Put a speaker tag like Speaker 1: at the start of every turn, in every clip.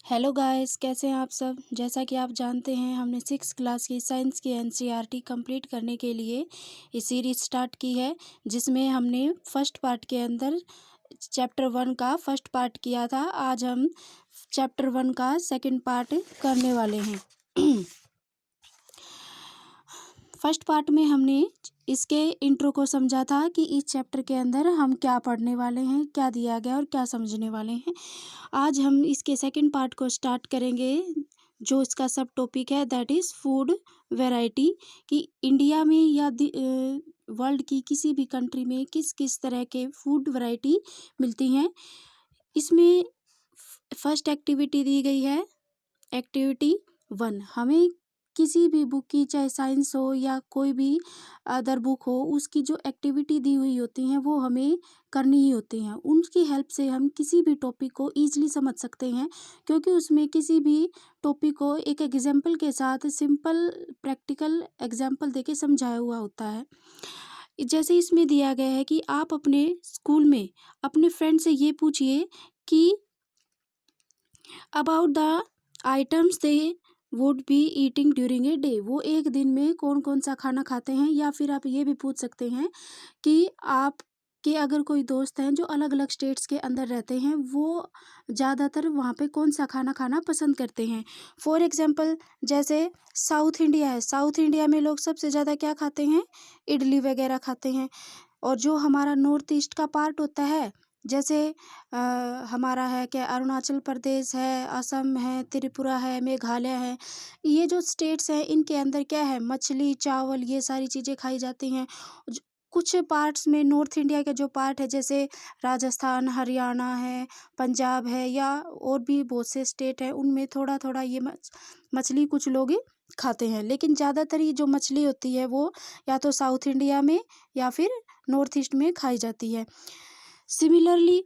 Speaker 1: Hello guys, कैसे हैं आप सब। जैसा कि आप जानते हैं, हमने 6 क्लास की साइंस की एनसीईआरटी कंप्लीट करने के लिए ये सीरीज स्टार्ट की है, जिसमें हमने फर्स्ट पार्ट के अंदर चैप्टर 1 का फर्स्ट पार्ट किया था। आज हम चैप्टर 1 का सेकंड पार्ट करने वाले हैं। फर्स्ट पार्ट में हमने इसके इंट्रो को समझा था कि इस चैप्टर के अंदर हम क्या पढ़ने वाले हैं, क्या दिया गया और क्या समझने वाले हैं। आज हम इसके सेकंड पार्ट को स्टार्ट करेंगे, जो इसका सब टॉपिक है, दैट इज़ फूड वैरायटी। कि इंडिया में या वर्ल्ड की किसी भी कंट्री में किस किस तरह के फूड वैरायटी मिलती हैं। इसमें फर्स्ट एक्टिविटी दी गई है, एक्टिविटी 1। हमें किसी भी बुक की, चाहे साइंस हो या कोई भी अदर बुक हो, उसकी जो एक्टिविटी दी हुई होती हैं वो हमें करनी ही होती हैं। उनकी हेल्प से हम किसी भी टॉपिक को ईजिली समझ सकते हैं, क्योंकि उसमें किसी भी टॉपिक को एक एग्जाम्पल के साथ, सिंपल प्रैक्टिकल एग्जाम्पल देके समझाया हुआ होता है। जैसे इसमें दिया गया है कि आप अपने स्कूल में अपने फ्रेंड से ये पूछिए कि about the items they would be eating during a day. वो एक दिन में कौन कौन सा खाना खाते हैं। या फिर आप ये भी पूछ सकते हैं कि आपके अगर कोई दोस्त हैं जो अलग अलग स्टेट्स के अंदर रहते हैं, वो ज़्यादातर वहाँ पे कौन सा खाना खाना पसंद करते हैं। फॉर एग्जांपल, जैसे साउथ इंडिया है, साउथ इंडिया में लोग सबसे ज़्यादा क्या खाते हैं, इडली वगैरह खाते हैं। और जो हमारा नॉर्थ ईस्ट का पार्ट होता है, जैसे हमारा है क्या, अरुणाचल प्रदेश है, असम है, त्रिपुरा है, मेघालय है, ये जो स्टेट्स हैं इनके अंदर क्या है, मछली, चावल, ये सारी चीज़ें खाई जाती हैं। कुछ पार्ट्स में नॉर्थ इंडिया के जो पार्ट है, जैसे राजस्थान, हरियाणा है, पंजाब है, या और भी बहुत से स्टेट हैं, उनमें थोड़ा थोड़ा ये मछली कुछ लोग खाते हैं। लेकिन ज़्यादातर ये जो मछली होती है वो या तो साउथ इंडिया में या फिर नॉर्थ ईस्ट में खाई जाती है। सिमिलरली,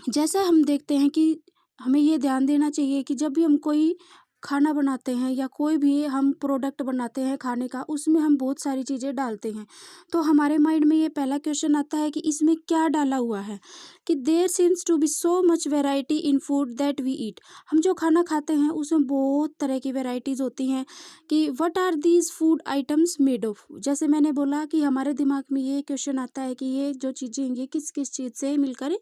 Speaker 1: जैसा हम देखते हैं कि हमें ये ध्यान देना चाहिए कि जब भी हम कोई खाना बनाते हैं या कोई भी हम प्रोडक्ट बनाते हैं खाने का, उसमें हम बहुत सारी चीज़ें डालते हैं। तो हमारे माइंड में ये पहला क्वेश्चन आता है कि इसमें क्या डाला हुआ है। कि there seems to be so much variety in food that we eat. हम जो खाना खाते हैं उसमें बहुत तरह की वेराइटीज़ होती हैं कि what are these food items made of. जैसे मैंने बोला कि हमारे दिमाग में ये क्वेश्चन आता है कि ये जो चीज़ें हैं ये किस किस चीज़ से मिलकर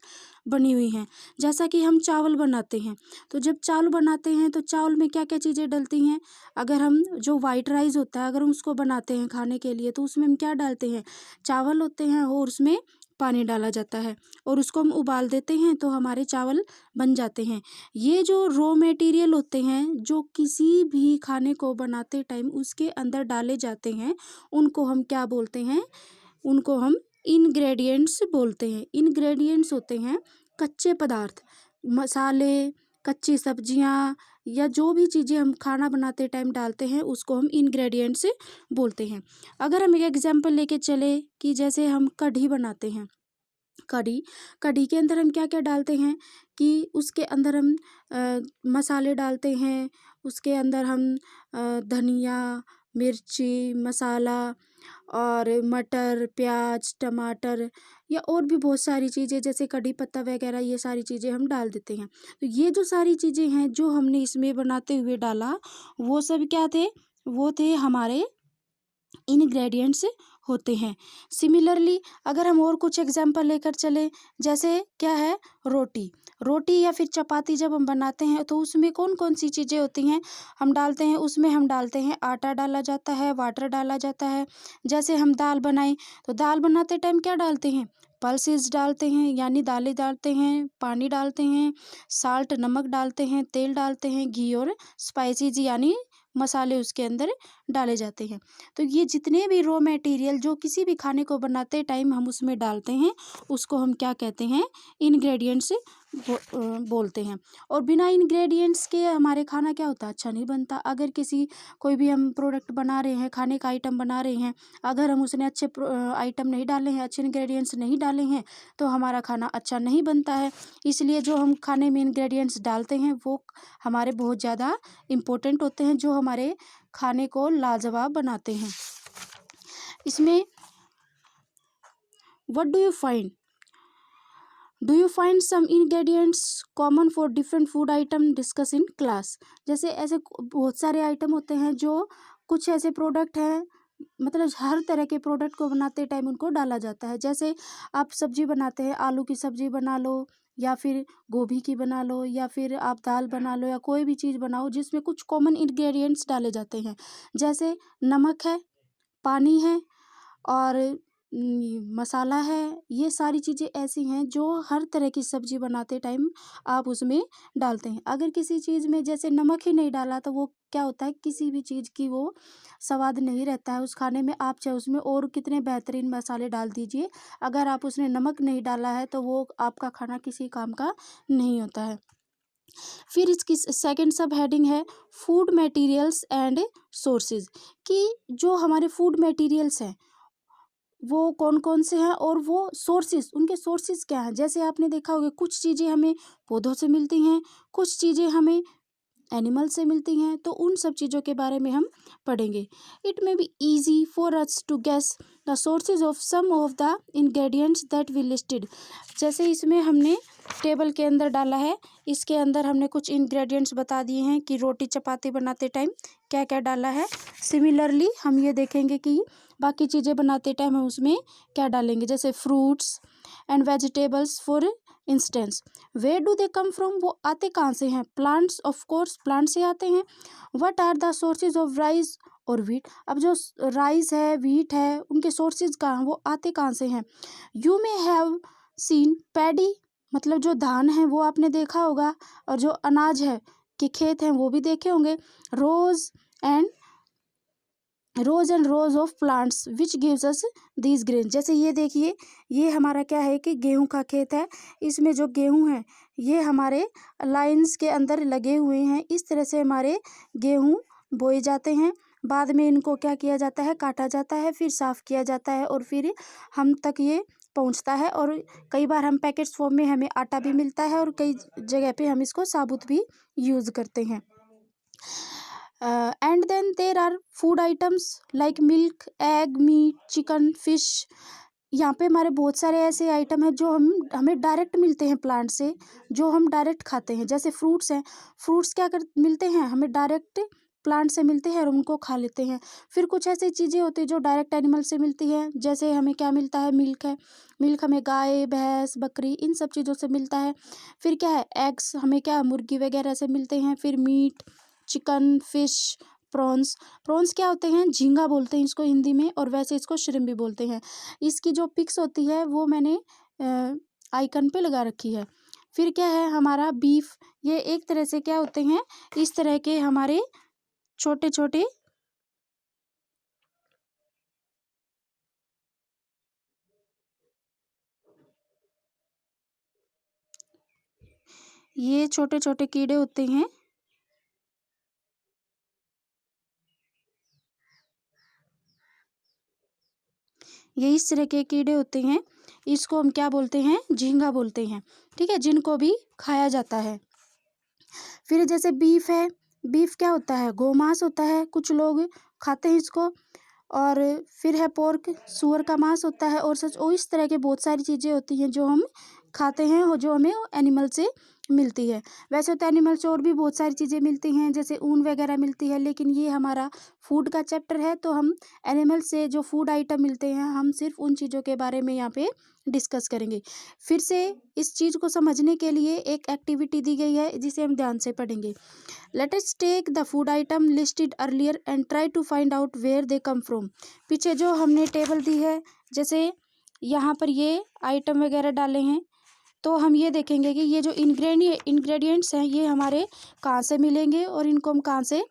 Speaker 1: बनी हुई हैं। जैसा कि हम चावल बनाते हैं, तो जब चावल बनाते हैं तो चावल में क्या क्या चीज़ें डलती हैं। अगर हम जो वाइट राइस होता है, अगर हम उसको बनाते हैं खाने के लिए, तो उसमें हम क्या डालते हैं, चावल होते हैं और उसमें पानी डाला जाता है और उसको हम उबाल देते हैं तो हमारे चावल बन जाते हैं। ये जो रॉ मटेरियल होते हैं जो किसी भी खाने को बनाते टाइम उसके अंदर डाले जाते हैं, उनको हम क्या बोलते हैं, उनको हम इंग्रेडिएंट्स बोलते हैं। इंग्रेडिएंट्स होते हैं कच्चे पदार्थ, मसाले, कच्ची सब्जियां, या जो भी चीज़ें हम खाना बनाते टाइम डालते हैं उसको हम इंग्रेडिएंट्स बोलते हैं। अगर हम एक एग्जांपल लेके चले कि जैसे हम कढ़ी बनाते हैं, कढ़ी कढ़ी के अंदर हम क्या क्या डालते हैं कि उसके अंदर हम मसाले डालते हैं। उसके अंदर हम धनिया, मिर्ची, मसाला और मटर, प्याज, टमाटर, या और भी बहुत सारी चीज़ें जैसे कढ़ी पत्ता वगैरह, ये सारी चीज़ें हम डाल देते हैं। तो ये जो सारी चीज़ें हैं जो हमने इसमें बनाते हुए डाला, वो सब क्या थे, वो थे हमारे इंग्रेडिएंट्स होते हैं। सिमिलरली, अगर हम और कुछ एग्जांपल लेकर चले, जैसे क्या है, रोटी, रोटी या फिर चपाती जब हम बनाते हैं तो उसमें कौन कौन सी चीज़ें होती हैं, हम डालते हैं, उसमें हम डालते हैं आटा डाला जाता है, वाटर डाला जाता है। जैसे हम दाल बनाएं तो दाल बनाते टाइम क्या डालते हैं, पल्सेस डालते हैं, यानी दालें डालते हैं, पानी डालते हैं, साल्ट नमक डालते हैं, तेल डालते हैं, घी और स्पाइसेस यानी मसाले उसके अंदर डाले जाते हैं। तो ये जितने भी रॉ मटेरियल जो किसी भी खाने को बनाते टाइम हम उसमें डालते हैं, उसको हम क्या कहते हैं, इंग्रेडिएंट्स बोलते हैं। और बिना इंग्रेडिएंट्स के हमारे खाना क्या होता है, अच्छा नहीं बनता। अगर किसी कोई भी हम प्रोडक्ट बना रहे हैं, खाने का आइटम बना रहे हैं, अगर हम उसने अच्छे आइटम नहीं डाले हैं, अच्छे इंग्रेडिएंट्स नहीं डाले हैं, तो हमारा खाना अच्छा नहीं बनता है। इसलिए जो हम खाने में इंग्रेडिएंट्स डालते हैं वो हमारे बहुत ज़्यादा इम्पोर्टेंट होते हैं, जो हमारे खाने को लाजवाब बनाते हैं। इसमें what do you find, do you find some ingredients common for different food item discuss in class. जैसे ऐसे बहुत सारे आइटम होते हैं जो कुछ ऐसे प्रोडक्ट हैं, मतलब हर तरह के प्रोडक्ट को बनाते टाइम उनको डाला जाता है। जैसे आप सब्जी बनाते हैं, आलू की सब्जी बना लो या फिर गोभी की बना लो या फिर आप दाल बना लो या कोई भी चीज़ बनाओ जिसमें कुछ कॉमन इंग्रेडिएंट्स डाले जाते हैं। जैसे नमक है, पानी है और मसाला है। ये सारी चीज़ें ऐसी हैं जो हर तरह की सब्जी बनाते टाइम आप उसमें डालते हैं। अगर किसी चीज़ में जैसे नमक ही नहीं डाला तो वो क्या होता है, किसी भी चीज़ की वो स्वाद नहीं रहता है उस खाने में। आप चाहे उसमें और कितने बेहतरीन मसाले डाल दीजिए, अगर आप उसने नमक नहीं डाला है तो वो आपका खाना किसी काम का नहीं होता है। फिर इसकी सेकंड सब हेडिंग है फूड मटेरियल्स एंड सोर्सेज, कि जो हमारे फूड मटेरियल्स हैं वो कौन कौन से हैं और वो सोर्सेज, उनके सोर्सेज क्या हैं। जैसे आपने देखा होगा कुछ चीज़ें हमें पौधों से मिलती हैं, कुछ चीज़ें हमें एनिमल से मिलती हैं, तो उन सब चीज़ों के बारे में हम पढ़ेंगे। It may be easy for us to guess the sources of some of the ingredients that we listed. जैसे इसमें हमने टेबल के अंदर डाला है, इसके अंदर हमने कुछ इंग्रेडिएंट्स बता दिए हैं कि रोटी चपाती बनाते टाइम क्या क्या डाला है। सिमिलरली हम ये देखेंगे कि बाकी चीज़ें बनाते टाइम हम उसमें क्या डालेंगे। जैसे fruits and vegetables for instance, where do they come from, वो आते कहाँ से हैं। प्लांट्स, ऑफ कोर्स प्लांट से आते हैं। What are the sources of rice और व्हीट, अब जो राइस है व्हीट है उनके सोर्सेज कहाँ, वो आते कहाँ से हैं। You may have seen paddy, मतलब जो धान है वो आपने देखा होगा, और जो अनाज है के खेत हैं वो भी देखे होंगे। Rows and rows of plants which gives us these grain, जैसे ये देखिए ये हमारा क्या है कि गेहूं का खेत है। इसमें जो गेहूं है ये हमारे लाइंस के अंदर लगे हुए हैं। इस तरह से हमारे गेहूं बोए जाते हैं। बाद में इनको क्या किया जाता है, काटा जाता है, फिर साफ किया जाता है और फिर हम तक ये पहुंचता है। और कई बार हम पैकेट्स फॉर्म में हमें आटा भी मिलता है और कई जगह पे हम इसको साबुत भी यूज़ करते हैं। And then there are food items like milk, egg, meat, chicken, fish. यहाँ पे हमारे बहुत सारे ऐसे आइटम हैं जो हमें डायरेक्ट मिलते हैं प्लांट से, जो हम डायरेक्ट खाते हैं। जैसे फ्रूट्स हैं, फ्रूट्स क्या कर मिलते हैं हमें डायरेक्ट प्लांट से मिलते हैं और उनको खा लेते हैं। फिर कुछ ऐसी चीज़ें होती हैं जो डायरेक्ट एनिमल से मिलती है। जैसे हमें क्या मिलता है, मिल्क है, मिल्क हमें गाय, भैंस, बकरी इन सब चीज़ों से मिलता है। फिर क्या है, एग्स हमें क्या मुर्गी वगैरह से मिलते हैं। फिर meat, chicken, fish, prawns. Prawns क्या होते हैं, झींगा बोलते हैं इसको हिंदी में, और वैसे इसको श्रिम्प भी बोलते हैं। इसकी जो पिक्स होती है वो मैंने आइकन पे लगा रखी है। फिर क्या है हमारा बीफ, ये एक तरह से क्या होते हैं, इस तरह के हमारे छोटे छोटे ये छोटे छोटे कीड़े होते हैं। ये इस तरह के कीड़े होते हैं, इसको हम क्या बोलते हैं, झींगा बोलते हैं। ठीक है, जिनको भी खाया जाता है। फिर जैसे बीफ है, बीफ क्या होता है, गोमांस होता है, कुछ लोग खाते हैं इसको। और फिर है पोर्क, सूअर का मांस होता है। और सच और इस तरह के बहुत सारी चीज़ें होती हैं जो हम खाते हैं और जो हमें एनिमल से मिलती है। वैसे तो एनिमल से और भी बहुत सारी चीज़ें मिलती हैं, जैसे ऊन वगैरह मिलती है, लेकिन ये हमारा फूड का चैप्टर है तो हम एनिमल से जो फूड आइटम मिलते हैं हम सिर्फ उन चीज़ों के बारे में यहाँ पे डिस्कस करेंगे। फिर से इस चीज़ को समझने के लिए एक एक्टिविटी दी गई है जिसे हम ध्यान से पढ़ेंगे। Let us take the food item listed earlier and try to find out where they come from। पीछे जो हमने टेबल दी है, जैसे यहाँ पर ये आइटम वगैरह डाले हैं, तो हम ये देखेंगे कि ये जो इंग्रेडिएंट्स हैं ये हमारे कहाँ से मिलेंगे और इनको हम कहाँ से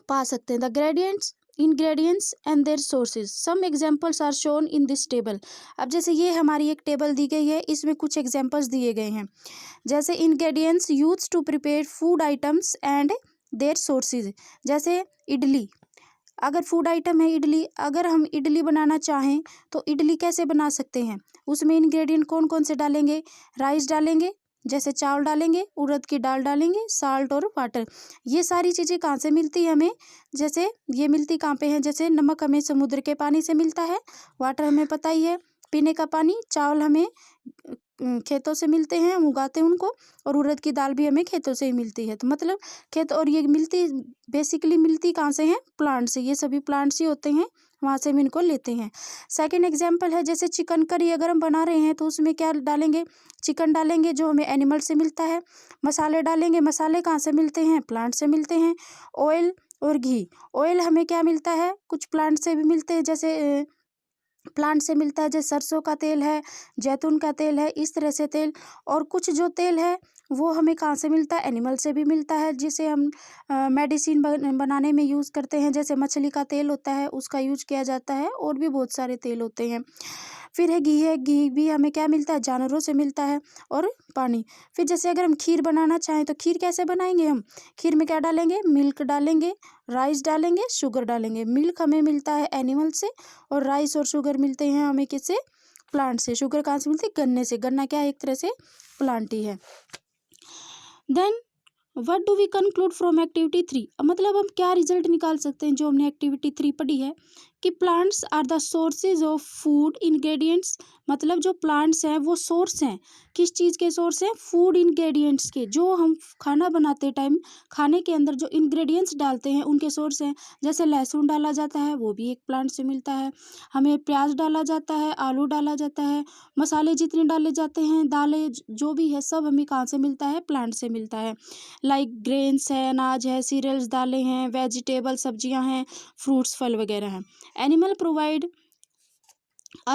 Speaker 1: पा सकते हैं। The gradients ingredients and their sources, some examples are shown in this table. अब जैसे ये हमारी एक टेबल दी गई है, इसमें कुछ एग्जांपल्स दिए गए हैं। जैसे ingredients used to prepare food items and their sources, जैसे इडली, अगर फूड आइटम है इडली, अगर हम इडली बनाना चाहें तो इडली कैसे बना सकते हैं, उसमें इंग्रेडिएंट कौन कौन से डालेंगे, राइस डालेंगे, जैसे चावल डालेंगे, उड़द की दाल डालेंगे, साल्ट और वाटर। ये सारी चीज़ें कहाँ से मिलती है हमें, जैसे ये मिलती कहाँ पे है, जैसे नमक हमें समुद्र के पानी से मिलता है, वाटर हमें पता ही है पीने का पानी, चावल हमें खेतों से मिलते हैं, हम उगाते हैं उनको। और उड़द की दाल भी हमें खेतों से ही मिलती है। तो मतलब खेत, और ये मिलती बेसिकली मिलती कहाँ से हैं? प्लांट से। ये सभी प्लांट्स ही होते हैं, वहाँ से हम इनको लेते हैं। सेकंड एग्जाम्पल है जैसे चिकन करी अगर हम बना रहे हैं तो उसमें क्या डालेंगे? चिकन डालेंगे जो हमें एनिमल से मिलता है। मसाले डालेंगे, मसाले कहाँ से मिलते हैं? प्लांट से मिलते हैं। ऑयल और घी, ऑयल हमें क्या मिलता है? कुछ प्लांट से भी मिलते हैं, जैसे प्लांट से मिलता है, जैसे सरसों का तेल है, जैतून का तेल है, इस तरह से तेल। और कुछ जो तेल है वो हमें कहाँ से मिलता है? एनिमल से भी मिलता है, जिसे हम मेडिसिन बनाने में यूज़ करते हैं। जैसे मछली का तेल होता है उसका यूज किया जाता है, और भी बहुत सारे तेल होते हैं। फिर है, घी भी हमें क्या मिलता है? जानवरों से मिलता है। और पानी। फिर जैसे अगर हम खीर बनाना चाहें तो खीर कैसे बनाएंगे हम? खीर में क्या डालेंगे? मिल्क डालेंगे, राइस डालेंगे, शुगर डालेंगे। मिल्क हमें मिलता है एनिमल से, और राइस और शुगर मिलते हैं हमें किससे? प्लांट से। शुगर कहाँ से मिलती है? गन्ने से। गन्ना क्या है? एक तरह से प्लांट ही है। Then what do we conclude from activity 3? मतलब हम क्या रिजल्ट निकाल सकते हैं जो हमने एक्टिविटी 3 पढ़ी है? कि plants are the sources of food ingredients. मतलब जो प्लांट्स हैं वो सोर्स हैं। किस चीज़ के सोर्स हैं? फूड इंग्रेडिएंट्स के। जो हम खाना बनाते टाइम खाने के अंदर जो इंग्रेडिएंट्स डालते हैं उनके सोर्स हैं। जैसे लहसुन डाला जाता है, वो भी एक प्लांट से मिलता है। हमें प्याज डाला जाता है, आलू डाला जाता है, मसाले जितने डाले जाते हैं, दालें जो भी है, सब हमें कहाँ से मिलता है? प्लांट से मिलता है। लाइक ग्रेन्स है, अनाज है, सीरियल्स, दालें हैं, वेजिटेबल सब्जियां हैं, फ्रूट्स फल वगैरह हैं। Animal provide us